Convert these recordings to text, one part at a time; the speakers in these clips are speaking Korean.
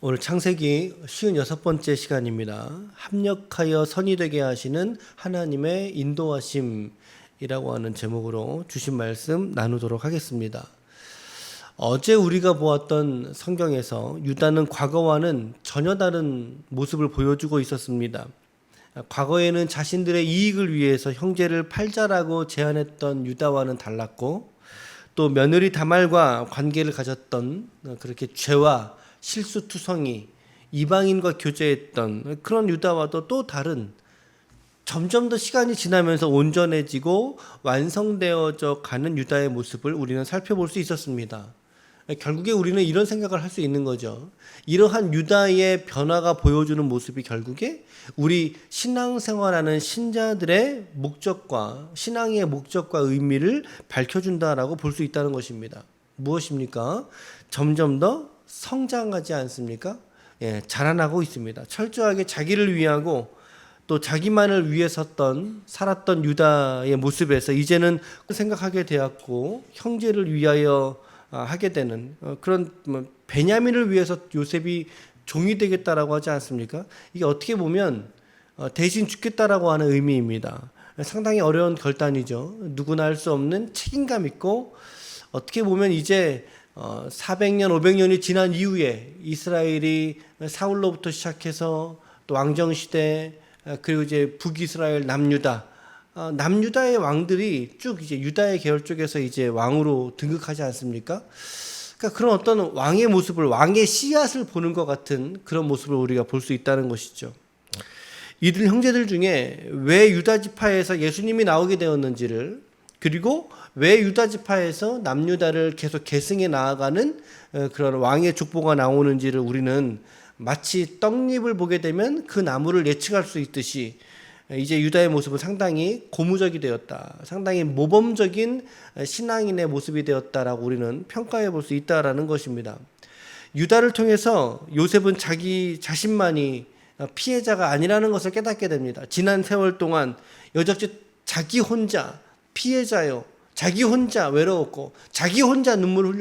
오늘 창세기 56번째 시간입니다. 합력하여 선이 되게 하시는 하나님의 인도하심이라고 하는 제목으로 주신 말씀 나누도록 하겠습니다. 어제 우리가 보았던 성경에서 유다는 과거와는 전혀 다른 모습을 보여주고 있었습니다. 과거에는 자신들의 이익을 위해서 형제를 팔자라고 제안했던 유다와는 달랐고, 또 며느리 다말과 관계를 가졌던 그렇게 죄와 실수투성이 이방인과 교제했던 그런 유다와도 또 다른, 점점 더 시간이 지나면서 온전해지고 완성되어져 가는 유다의 모습을 우리는 살펴볼 수 있었습니다. 결국에 우리는 이런 생각을 할 수 있는 거죠. 이러한 유다의 변화가 보여주는 모습이 결국에 우리 신앙생활하는 신자들의 목적과 신앙의 목적과 의미를 밝혀준다라고 볼 수 있다는 것입니다. 무엇입니까? 점점 더 성장하지 않습니까? 자라나고 있습니다. 철저하게 자기를 위하고 또 자기만을 위해 살았던 유다의 모습에서 이제는 생각하게 되었고, 형제를 위하여 하게 되는 그런 베냐민을 위해서 요셉이 종이 되겠다라고 하지 않습니까? 이게 어떻게 보면 대신 죽겠다라고 하는 의미입니다. 상당히 어려운 결단이죠. 누구나 할 수 없는 책임감 있고, 어떻게 보면 이제 400년, 500년이 지난 이후에 이스라엘이 사울로부터 시작해서 또 왕정시대, 그리고 이제 북이스라엘, 남유다의 왕들이 쭉 이제 유다의 계열 쪽에서 이제 왕으로 등극하지 않습니까? 그러니까 그런 어떤 왕의 모습을, 왕의 씨앗을 보는 것 같은 그런 모습을 우리가 볼 수 있다는 것이죠. 이들 형제들 중에 왜 유다 지파에서 예수님이 나오게 되었는지를, 그리고 왜 유다 지파에서 남유다를 계속 계승해 나아가는 그런 왕의 족보가 나오는지를 우리는 마치 떡잎을 보게 되면 그 나무를 예측할 수 있듯이, 이제 유다의 모습은 상당히 고무적이 되었다, 상당히 모범적인 신앙인의 모습이 되었다라고 우리는 평가해 볼 수 있다라는 것입니다. 유다를 통해서 요셉은 자기 자신만이 피해자가 아니라는 것을 깨닫게 됩니다. 지난 세월 동안 여적지 자기 혼자 피해자요, 자기 혼자 외로웠고 자기 혼자 눈물을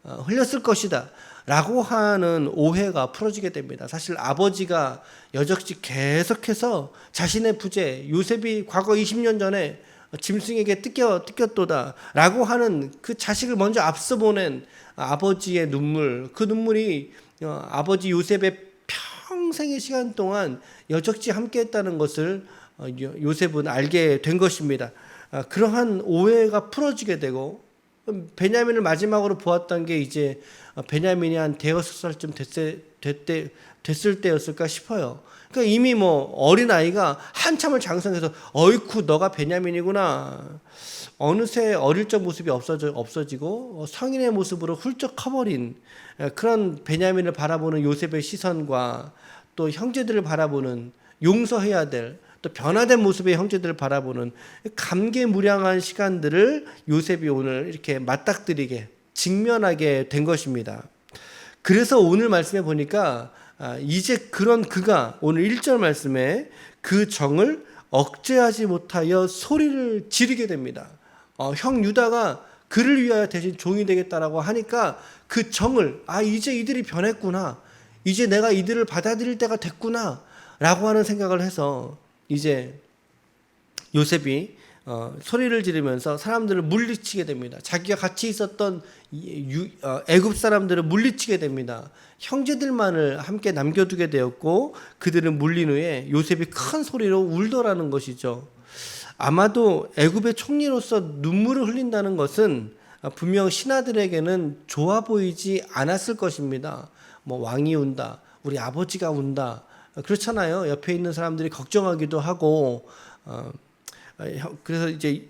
흘렸을 것이다 라고 하는 오해가 풀어지게 됩니다. 사실 아버지가 여적지 계속해서 자신의 부재, 요셉이 과거 20년 전에 짐승에게 뜯겼도다 라고 하는 그 자식을 먼저 앞서 보낸 아버지의 눈물, 그 눈물이 아버지 요셉의 평생의 시간 동안 여적지 함께 했다는 것을 요셉은 알게 된 것입니다. 그러한 오해가 풀어지게 되고, 베냐민을 마지막으로 보았던 게 이제 베냐민이 한 대여섯 살쯤 됐을 때였을까 싶어요. 그러니까 이미 어린 아이가 한참을 장성해서 어이쿠 너가 베냐민이구나, 어느새 어릴 적 모습이 없어지고 성인의 모습으로 훌쩍 커버린 그런 베냐민을 바라보는 요셉의 시선과, 또 형제들을 바라보는, 용서해야 될, 또 변화된 모습의 형제들을 바라보는 감개무량한 시간들을 요셉이 오늘 이렇게 맞닥뜨리게, 직면하게 된 것입니다. 그래서 오늘 말씀에 보니까 이제 그런 그가 오늘 1절 말씀에 그 정을 억제하지 못하여 소리를 지르게 됩니다. 형 유다가 그를 위하여 대신 종이 되겠다라고 하니까 그 정을, 이제 이들이 변했구나, 이제 내가 이들을 받아들일 때가 됐구나 라고 하는 생각을 해서 이제 요셉이 소리를 지르면서 사람들을 물리치게 됩니다. 자기가 같이 있었던 애굽 사람들을 물리치게 됩니다. 형제들만을 함께 남겨두게 되었고, 그들은 물린 후에 요셉이 큰 소리로 울더라는 것이죠. 아마도 애굽의 총리로서 눈물을 흘린다는 것은 분명 신하들에게는 좋아 보이지 않았을 것입니다. 왕이 운다, 우리 아버지가 운다, 그렇잖아요. 옆에 있는 사람들이 걱정하기도 하고, 그래서 이제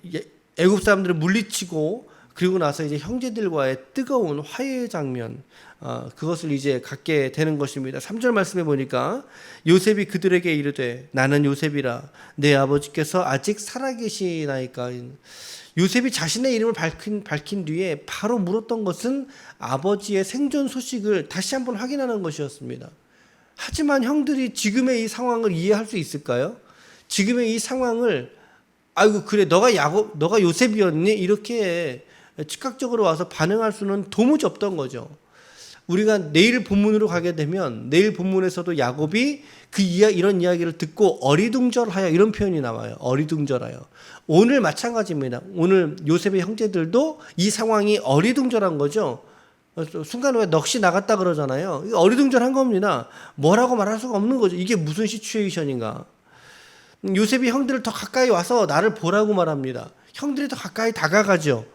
애굽 사람들을 물리치고, 그리고 나서 이제 형제들과의 뜨거운 화해의 장면, 그것을 이제 갖게 되는 것입니다. 3절 말씀에 보니까 요셉이 그들에게 이르되 나는 요셉이라, 내 아버지께서 아직 살아계시나이까. 요셉이 자신의 이름을 밝힌 뒤에 바로 물었던 것은 아버지의 생존 소식을 다시 한번 확인하는 것이었습니다. 하지만 형들이 지금의 이 상황을 이해할 수 있을까요? 지금의 이 상황을, 아이고 그래 너가 요셉이었니? 이렇게 즉각적으로 와서 반응할 수는 도무지 없던 거죠. 우리가 내일 본문으로 가게 되면 내일 본문에서도 야곱이 이런 이야기를 듣고 어리둥절하여 이런 표현이 나와요. 어리둥절하여. 오늘 마찬가지입니다. 오늘 요셉의 형제들도 이 상황이 어리둥절한 거죠. 순간 왜 넋이 나갔다 그러잖아요. 어리둥절한 겁니다. 뭐라고 말할 수가 없는 거죠. 이게 무슨 시츄에이션인가. 요셉이 형들을 더 가까이 와서 나를 보라고 말합니다. 형들이 더 가까이 다가가죠.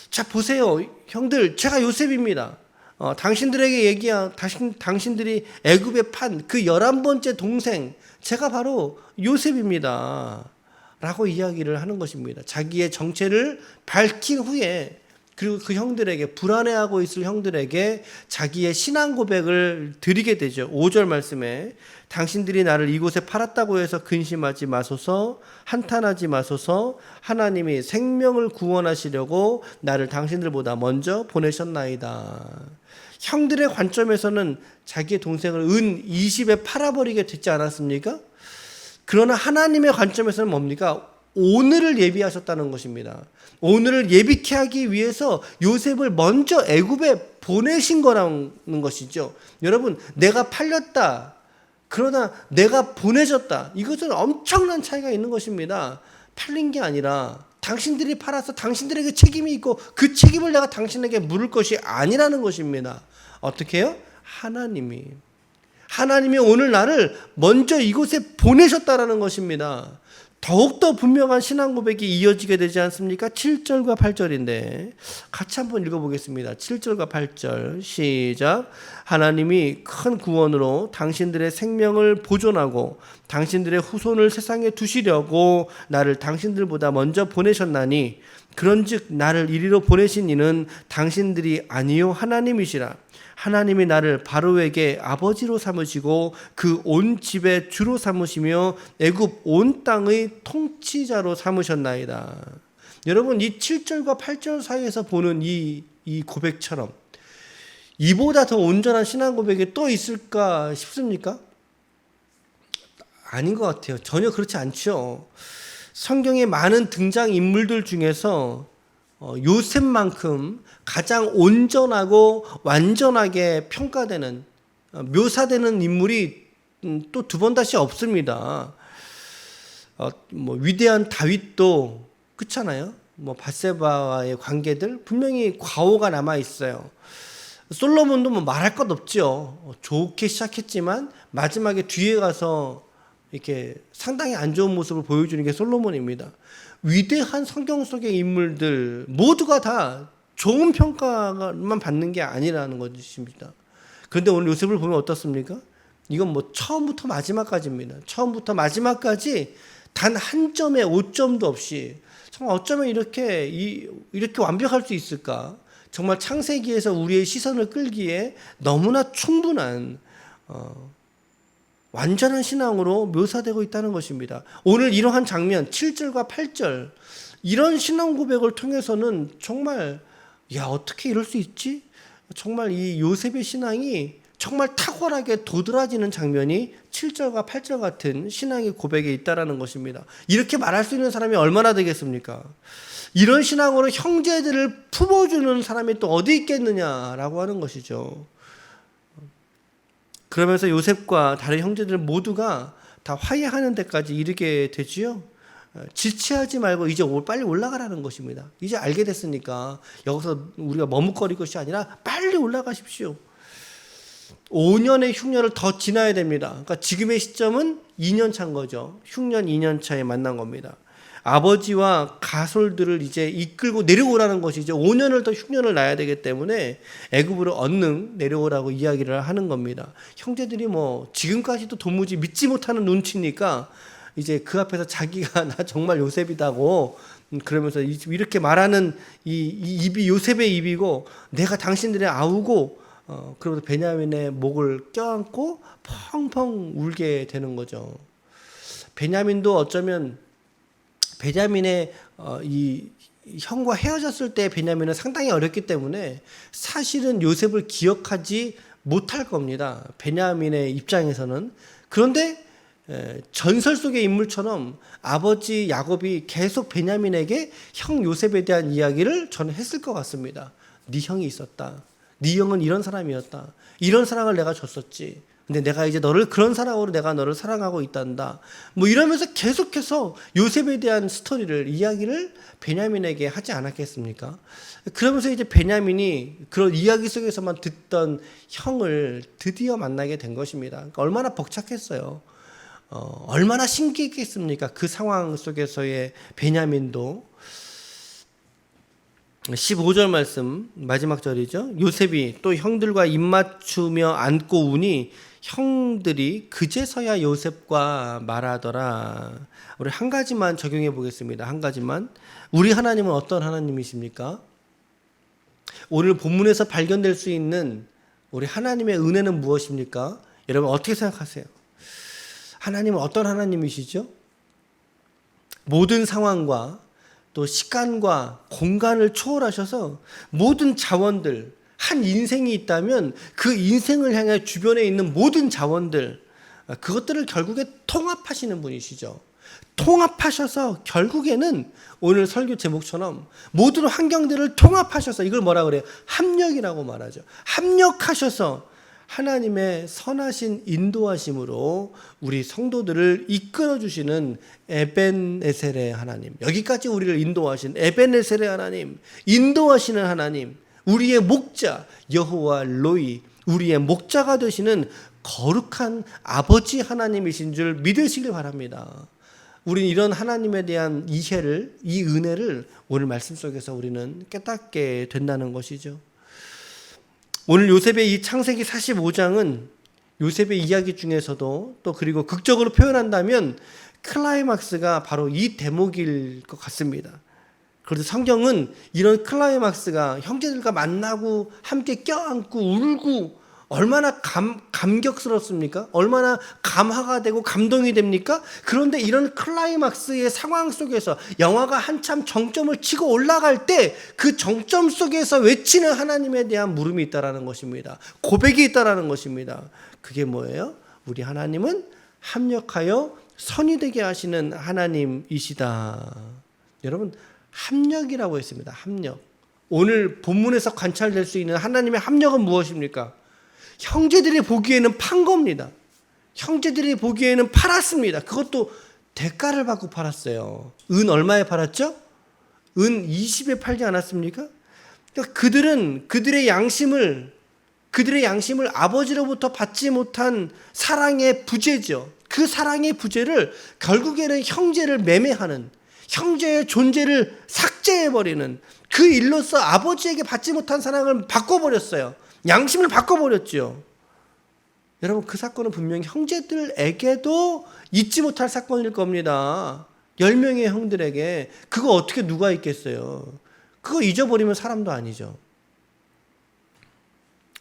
자, 보세요. 형들, 제가 요셉입니다. 당신들에게 당신들이 애굽에 판 그 11번째 동생, 제가 바로 요셉입니다. 라고 이야기를 하는 것입니다. 자기의 정체를 밝힌 후에, 그리고 그 형들에게, 불안해하고 있을 형들에게 자기의 신앙 고백을 드리게 되죠. 5절 말씀에 당신들이 나를 이곳에 팔았다고 해서 근심하지 마소서, 한탄하지 마소서, 하나님이 생명을 구원하시려고 나를 당신들보다 먼저 보내셨나이다. 형들의 관점에서는 자기의 동생을 은 20에 팔아버리게 됐지 않았습니까? 그러나 하나님의 관점에서는 뭡니까? 오늘을 예비하셨다는 것입니다. 오늘을 예비케 하기 위해서 요셉을 먼저 애굽에 보내신 거라는 것이죠. 여러분, 내가 팔렸다. 그러나 내가 보내졌다. 이것은 엄청난 차이가 있는 것입니다. 팔린 게 아니라 당신들이 팔아서 당신들에게 책임이 있고 그 책임을 내가 당신에게 물을 것이 아니라는 것입니다. 어떻게 해요? 하나님이 오늘 나를 먼저 이곳에 보내셨다라는 것입니다. 더욱더 분명한 신앙 고백이 이어지게 되지 않습니까? 7절과 8절인데 같이 한번 읽어보겠습니다. 7절과 8절 시작. 하나님이 큰 구원으로 당신들의 생명을 보존하고 당신들의 후손을 세상에 두시려고 나를 당신들보다 먼저 보내셨나니 그런즉 나를 이리로 보내신 이는 당신들이 아니요 하나님이시라. 하나님이 나를 바로에게 아버지로 삼으시고 그 온 집의 주로 삼으시며 애굽 온 땅의 통치자로 삼으셨나이다. 여러분, 이 7절과 8절 사이에서 보는 이 고백처럼 이보다 더 온전한 신앙 고백이 또 있을까 싶습니까? 아닌 것 같아요. 전혀 그렇지 않죠. 성경의 많은 등장 인물들 중에서 요셉만큼 가장 온전하고 완전하게 평가되는, 묘사되는 인물이 또 두 번 다시 없습니다. 위대한 다윗도 그렇잖아요. 밧세바와의 관계들 분명히 과오가 남아 있어요. 솔로몬도 말할 것 없죠. 좋게 시작했지만 마지막에 뒤에 가서 이렇게 상당히 안 좋은 모습을 보여주는 게 솔로몬입니다. 위대한 성경 속의 인물들 모두가 다 좋은 평가만 받는 게 아니라는 것입니다. 그런데 오늘 요셉을 보면 어떻습니까? 이건 처음부터 마지막까지입니다. 처음부터 마지막까지 단 한 점의 오점도 없이 정말 어쩌면 이렇게 완벽할 수 있을까? 정말 창세기에서 우리의 시선을 끌기에 너무나 충분한 완전한 신앙으로 묘사되고 있다는 것입니다. 오늘 이러한 장면 7절과 8절 이런 신앙 고백을 통해서는 정말 어떻게 이럴 수 있지? 정말 이 요셉의 신앙이 정말 탁월하게 도드라지는 장면이 7절과 8절 같은 신앙의 고백에 있다라는 것입니다. 이렇게 말할 수 있는 사람이 얼마나 되겠습니까? 이런 신앙으로 형제들을 품어주는 사람이 또 어디 있겠느냐라고 하는 것이죠. 그러면서 요셉과 다른 형제들 모두가 다 화해하는 데까지 이르게 되지요. 지체하지 말고 이제 빨리 올라가라는 것입니다. 이제 알게 됐으니까 여기서 우리가 머뭇거릴 것이 아니라 빨리 올라가십시오. 5년의 흉년을 더 지나야 됩니다. 그러니까 지금의 시점은 2년 차인 거죠. 흉년 2년 차에 만난 겁니다. 아버지와 가솔들을 이제 이끌고 내려오라는 것이 이제 5년을 더 흉년을 나야 되기 때문에 애굽으로 얼른 내려오라고 이야기를 하는 겁니다. 형제들이 지금까지도 도무지 믿지 못하는 눈치니까 이제 그 앞에서 자기가 나 정말 요셉이다고 그러면서 이렇게 말하는 이 입이 요셉의 입이고 내가 당신들의 아우고 그러면서 베냐민의 목을 껴안고 펑펑 울게 되는 거죠. 베냐민도 어쩌면 베냐민의 이 형과 헤어졌을 때 베냐민은 상당히 어렸기 때문에 사실은 요셉을 기억하지 못할 겁니다. 베냐민의 입장에서는. 그런데 전설 속의 인물처럼 아버지 야곱이 계속 베냐민에게 형 요셉에 대한 이야기를 저는 했을 것 같습니다. 네 형이 있었다. 네 형은 이런 사람이었다. 이런 사랑을 내가 줬었지. 근데 내가 이제 너를 그런 사랑으로 내가 너를 사랑하고 있단다. 뭐 이러면서 계속해서 요셉에 대한 스토리를, 이야기를 베냐민에게 하지 않았겠습니까? 그러면서 이제 베냐민이 그런 이야기 속에서만 듣던 형을 드디어 만나게 된 것입니다. 그러니까 얼마나 벅찼겠어요. 얼마나 신기했겠습니까? 그 상황 속에서의 베냐민도. 15절 말씀 마지막 절이죠. 요셉이 또 형들과 입맞추며 앉고 우니 형들이 그제서야 요셉과 말하더라. 우리 한 가지만 적용해 보겠습니다. 한 가지만. 우리 하나님은 어떤 하나님이십니까? 오늘 본문에서 발견될 수 있는 우리 하나님의 은혜는 무엇입니까? 여러분 어떻게 생각하세요? 하나님은 어떤 하나님이시죠? 모든 상황과 또 시간과 공간을 초월하셔서 모든 자원들, 한 인생이 있다면 그 인생을 향해 주변에 있는 모든 자원들, 그것들을 결국에 통합하시는 분이시죠. 통합하셔서 결국에는 오늘 설교 제목처럼 모든 환경들을 통합하셔서, 이걸 뭐라 그래요? 합력이라고 말하죠. 합력하셔서 하나님의 선하신 인도하심으로 우리 성도들을 이끌어 주시는 에벤에셀의 하나님, 여기까지 우리를 인도하신 에벤에셀의 하나님, 인도하시는 하나님, 우리의 목자 여호와 로이, 우리의 목자가 되시는 거룩한 아버지 하나님이신 줄 믿으시길 바랍니다. 우리는 이런 하나님에 대한 이해를, 이 은혜를 오늘 말씀 속에서 우리는 깨닫게 된다는 것이죠. 오늘 요셉의 이 창세기 45장은 요셉의 이야기 중에서도 또 그리고 극적으로 표현한다면 클라이막스가 바로 이 대목일 것 같습니다. 그래서 성경은 이런 클라이막스가 형제들과 만나고 함께 껴안고 울고 얼마나 감격스럽습니까? 얼마나 감화가 되고 감동이 됩니까? 그런데 이런 클라이막스의 상황 속에서 영화가 한참 정점을 치고 올라갈 때 그 정점 속에서 외치는 하나님에 대한 물음이 있다라는 것입니다. 고백이 있다라는 것입니다. 그게 뭐예요? 우리 하나님은 합력하여 선이 되게 하시는 하나님이시다. 여러분, 합력이라고 했습니다. 합력. 오늘 본문에서 관찰될 수 있는 하나님의 합력은 무엇입니까? 형제들이 보기에는 판 겁니다. 형제들이 보기에는 팔았습니다. 그것도 대가를 받고 팔았어요. 은 얼마에 팔았죠? 은 20에 팔지 않았습니까? 그러니까 그들은 그들의 양심을 아버지로부터 받지 못한 사랑의 부재죠. 그 사랑의 부재를 결국에는 형제를 매매하는, 형제의 존재를 삭제해버리는, 그 일로서 아버지에게 받지 못한 사랑을 바꿔버렸어요. 양심을 바꿔버렸죠. 여러분, 그 사건은 분명히 형제들에게도 잊지 못할 사건일 겁니다. 10명의 형들에게. 그거 어떻게 누가 잊겠어요? 그거 잊어버리면 사람도 아니죠.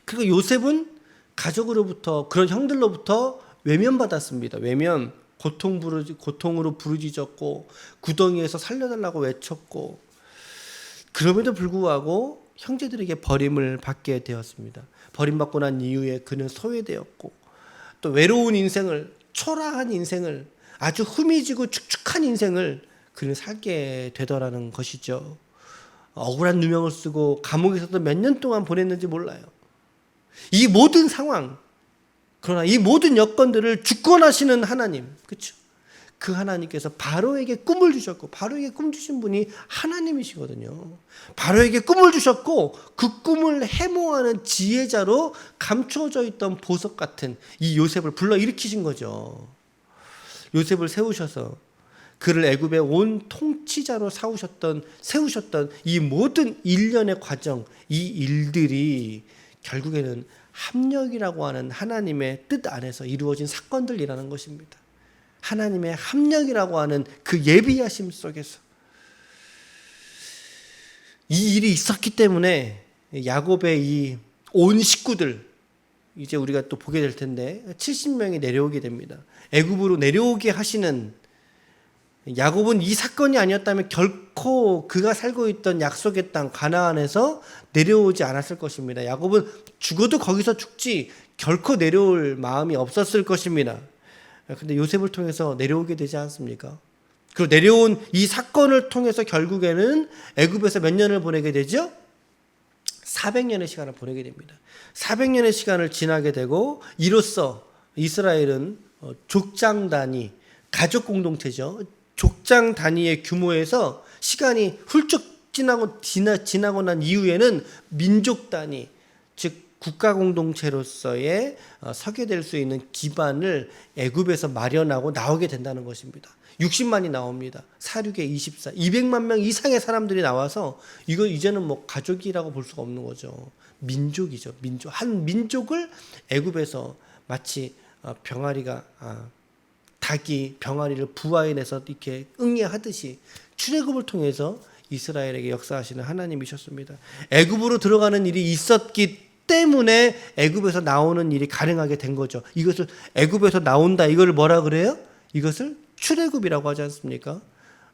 그리고 요셉은 가족으로부터, 그런 형들로부터 외면받았습니다. 외면, 고통으로 부르짖었고 구덩이에서 살려달라고 외쳤고, 그럼에도 불구하고 형제들에게 버림을 받게 되었습니다. 버림받고 난 이후에 그는 소외되었고, 또 외로운 인생을, 초라한 인생을, 아주 흠이지고 축축한 인생을 그는 살게 되더라는 것이죠. 억울한 누명을 쓰고 감옥에서도 몇 년 동안 보냈는지 몰라요. 이 모든 상황, 그러나 이 모든 여건들을 주권하시는 하나님, 그렇죠? 그 하나님께서 바로에게 꿈을 주셨고, 바로에게 꿈 주신 분이 하나님이시거든요. 바로에게 꿈을 주셨고, 그 꿈을 해몽하는 지혜자로 감추어져 있던 보석 같은 이 요셉을 불러일으키신 거죠. 요셉을 세우셔서 그를 애굽의 온 통치자로 세우셨던 이 모든 일련의 과정, 이 일들이 결국에는 합력이라고 하는 하나님의 뜻 안에서 이루어진 사건들이라는 것입니다. 하나님의 합력이라고 하는 그 예비하심 속에서 이 일이 있었기 때문에 야곱의 이 온 식구들, 이제 우리가 또 보게 될 텐데 70명이 내려오게 됩니다. 애굽으로 내려오게 하시는, 야곱은 이 사건이 아니었다면 결코 그가 살고 있던 약속의 땅 가나안에서 내려오지 않았을 것입니다. 야곱은 죽어도 거기서 죽지 결코 내려올 마음이 없었을 것입니다. 근데 요셉을 통해서 내려오게 되지 않습니까? 그리고 내려온 이 사건을 통해서 결국에는 애굽에서 몇 년을 보내게 되죠? 400년의 시간을 보내게 됩니다. 400년의 시간을 지나게 되고 이로써 이스라엘은 족장 단위, 가족 공동체죠. 족장 단위의 규모에서 시간이 훌쩍 지나고 난 이후에는 민족 단위, 즉 국가 공동체로서의 서게 될 수 있는 기반을 애굽에서 마련하고 나오게 된다는 것입니다. 60만이 나옵니다. 사륙의 24, 200만 명 이상의 사람들이 나와서 이거 이제는 뭐 가족이라고 볼 수가 없는 거죠. 민족이죠. 민족. 한 민족을 애굽에서 마치 병아리가 닭이 병아리를 부화해내서 이렇게 응애하듯이 출애굽을 통해서 이스라엘에게 역사하시는 하나님이셨습니다. 애굽으로 들어가는 일이 있었기 때문에 애굽에서 나오는 일이 가능하게 된 거죠. 이것을 애굽에서 나온다. 이걸 뭐라 그래요? 이것을 출애굽이라고 하지 않습니까?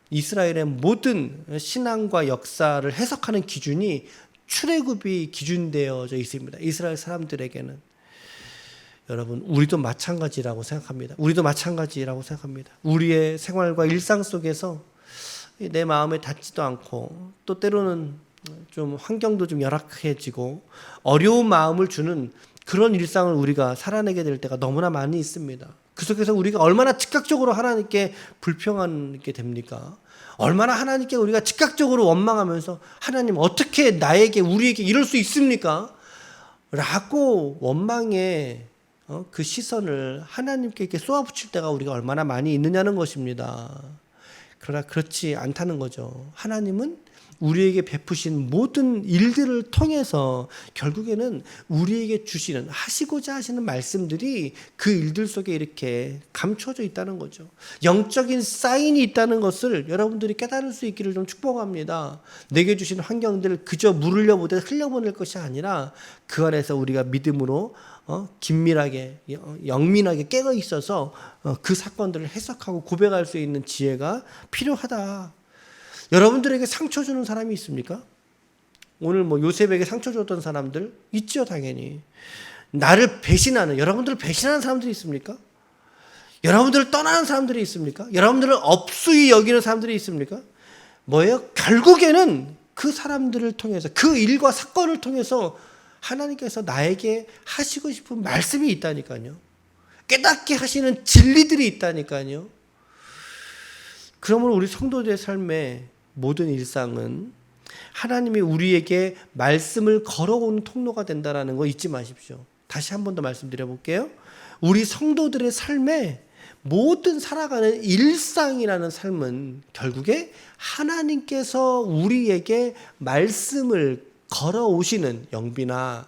이스라엘의 모든 신앙과 역사를 해석하는 기준이 출애굽이 기준되어져 있습니다. 이스라엘 사람들에게는. 여러분, 우리도 마찬가지라고 생각합니다. 우리도 마찬가지라고 생각합니다. 우리의 생활과 일상 속에서 내 마음에 닿지도 않고 또 때로는 좀 환경도 좀 열악해지고 어려운 마음을 주는 그런 일상을 우리가 살아내게 될 때가 너무나 많이 있습니다. 그 속에서 우리가 얼마나 즉각적으로 하나님께 불평하게 됩니까? 얼마나 하나님께 우리가 즉각적으로 원망하면서 하나님 어떻게 나에게 우리에게 이럴 수 있습니까? 라고 원망의 그 시선을 하나님께 이렇게 쏘아붙일 때가 우리가 얼마나 많이 있느냐는 것입니다. 그러나 그렇지 않다는 거죠. 하나님은 우리에게 베푸신 모든 일들을 통해서 결국에는 우리에게 주시는 하시고자 하시는 말씀들이 그 일들 속에 이렇게 감춰져 있다는 거죠. 영적인 사인이 있다는 것을 여러분들이 깨달을 수 있기를 좀 축복합니다. 내게 주신 환경들을 그저 물으려 보되 흘려보낼 것이 아니라 그 안에서 우리가 믿음으로 긴밀하게 영민하게 깨어 있어서 그 사건들을 해석하고 고백할 수 있는 지혜가 필요하다. 여러분들에게 상처 주는 사람이 있습니까? 오늘 뭐 요셉에게 상처 줬던 사람들 있죠, 당연히. 나를 배신하는, 여러분들을 배신하는 사람들이 있습니까? 여러분들을 떠나는 사람들이 있습니까? 여러분들을 업수히 여기는 사람들이 있습니까? 뭐예요? 결국에는 그 사람들을 통해서, 그 일과 사건을 통해서 하나님께서 나에게 하시고 싶은 말씀이 있다니까요. 깨닫게 하시는 진리들이 있다니까요. 그러므로 우리 성도들의 삶에 모든 일상은 하나님이 우리에게 말씀을 걸어오는 통로가 된다는 거 잊지 마십시오. 다시 한 번 더 말씀드려 볼게요. 우리 성도들의 삶에 모든 살아가는 일상이라는 삶은 결국에 하나님께서 우리에게 말씀을 걸어오시는 영비나,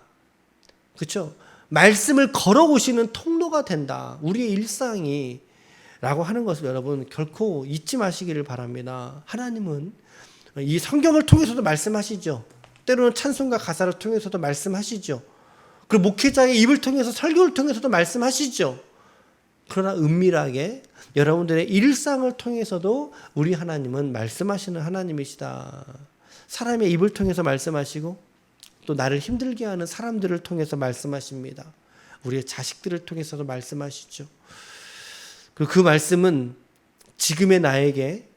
그렇죠? 말씀을 걸어오시는 통로가 된다. 우리의 일상이 라고 하는 것을 여러분 결코 잊지 마시기를 바랍니다. 하나님은 이 성경을 통해서도 말씀하시죠. 때로는 찬송과 가사를 통해서도 말씀하시죠. 그리고 목회자의 입을 통해서 설교를 통해서도 말씀하시죠. 그러나 은밀하게 여러분들의 일상을 통해서도 우리 하나님은 말씀하시는 하나님이시다. 사람의 입을 통해서 말씀하시고 또 나를 힘들게 하는 사람들을 통해서 말씀하십니다. 우리의 자식들을 통해서도 말씀하시죠. 그리고 그 말씀은 지금의 나에게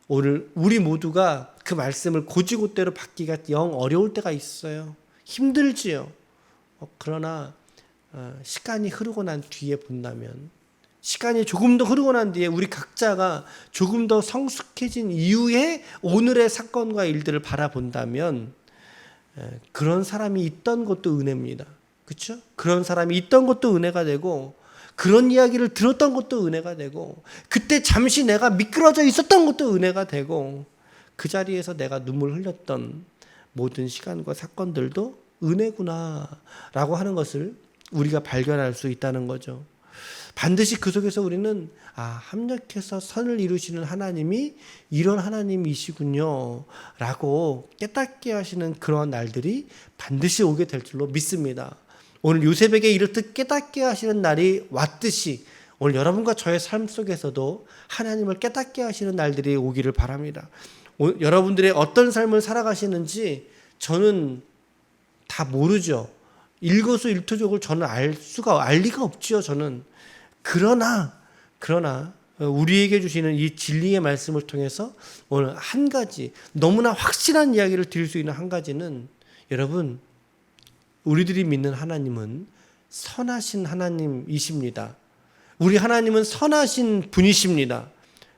오늘 우리 모두가 그 말씀을 고지고대로 받기가 영 어려울 때가 있어요. 힘들지요. 그러나 시간이 흐르고 난 뒤에 본다면, 시간이 조금 더 흐르고 난 뒤에 우리 각자가 조금 더 성숙해진 이후에 오늘의 사건과 일들을 바라본다면 그런 사람이 있던 것도 은혜입니다. 그렇죠? 그런 사람이 있던 것도 은혜가 되고 그런 이야기를 들었던 것도 은혜가 되고 그때 잠시 내가 미끄러져 있었던 것도 은혜가 되고 그 자리에서 내가 눈물 흘렸던 모든 시간과 사건들도 은혜구나 라고 하는 것을 우리가 발견할 수 있다는 거죠. 반드시 그 속에서 우리는 합력해서 선을 이루시는 하나님이 이런 하나님이시군요 라고 깨닫게 하시는 그런 날들이 반드시 오게 될 줄로 믿습니다. 오늘 요셉에게 이렇듯 깨닫게 하시는 날이 왔듯이 오늘 여러분과 저의 삶 속에서도 하나님을 깨닫게 하시는 날들이 오기를 바랍니다. 여러분들의 어떤 삶을 살아가시는지 저는 다 모르죠. 일거수일투족을 저는 알 리가 없죠. 저는. 그러나 우리에게 주시는 이 진리의 말씀을 통해서 오늘 한 가지 너무나 확실한 이야기를 드릴 수 있는 한 가지는 여러분 우리들이 믿는 하나님은 선하신 하나님이십니다. 우리 하나님은 선하신 분이십니다.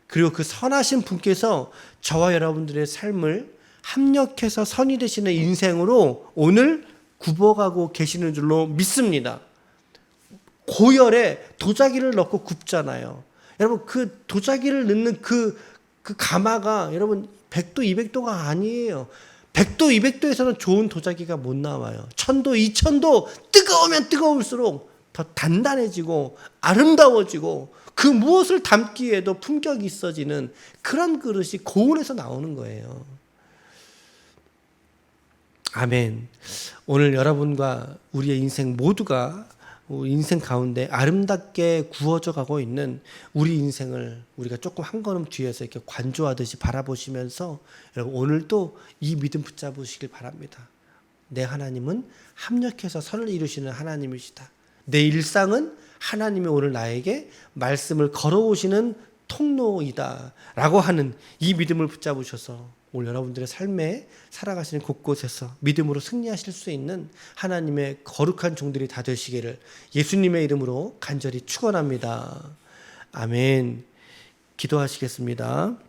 그리고 그 선하신 분께서 저와 여러분들의 삶을 합력해서 선이 되시는 인생으로 오늘 굽어가고 계시는 줄로 믿습니다. 고열에 도자기를 넣고 굽잖아요. 여러분 그 도자기를 넣는 그 가마가 여러분 100도 200도가 아니에요. 100도 200도에서는 좋은 도자기가 못 나와요. 1000도 2000도 뜨거우면 뜨거울수록 더 단단해지고 아름다워지고 그 무엇을 담기에도 품격이 있어지는 그런 그릇이 고온에서 나오는 거예요. 아멘. 오늘 여러분과 우리의 인생 모두가 인생 가운데 아름답게 구워져 가고 있는 우리 인생을 우리가 조금 한 걸음 뒤에서 이렇게 관조하듯이 바라보시면서 여러분 오늘도 이 믿음 붙잡으시길 바랍니다. 내 하나님은 합력해서 선을 이루시는 하나님이시다. 내 일상은 하나님이 오늘 나에게 말씀을 걸어오시는 통로이다 라고 하는 이 믿음을 붙잡으셔서 오늘 여러분들의 삶에 살아가시는 곳곳에서 믿음으로 승리하실 수 있는 하나님의 거룩한 종들이 다 되시기를 예수님의 이름으로 간절히 축원합니다. 아멘. 기도하시겠습니다.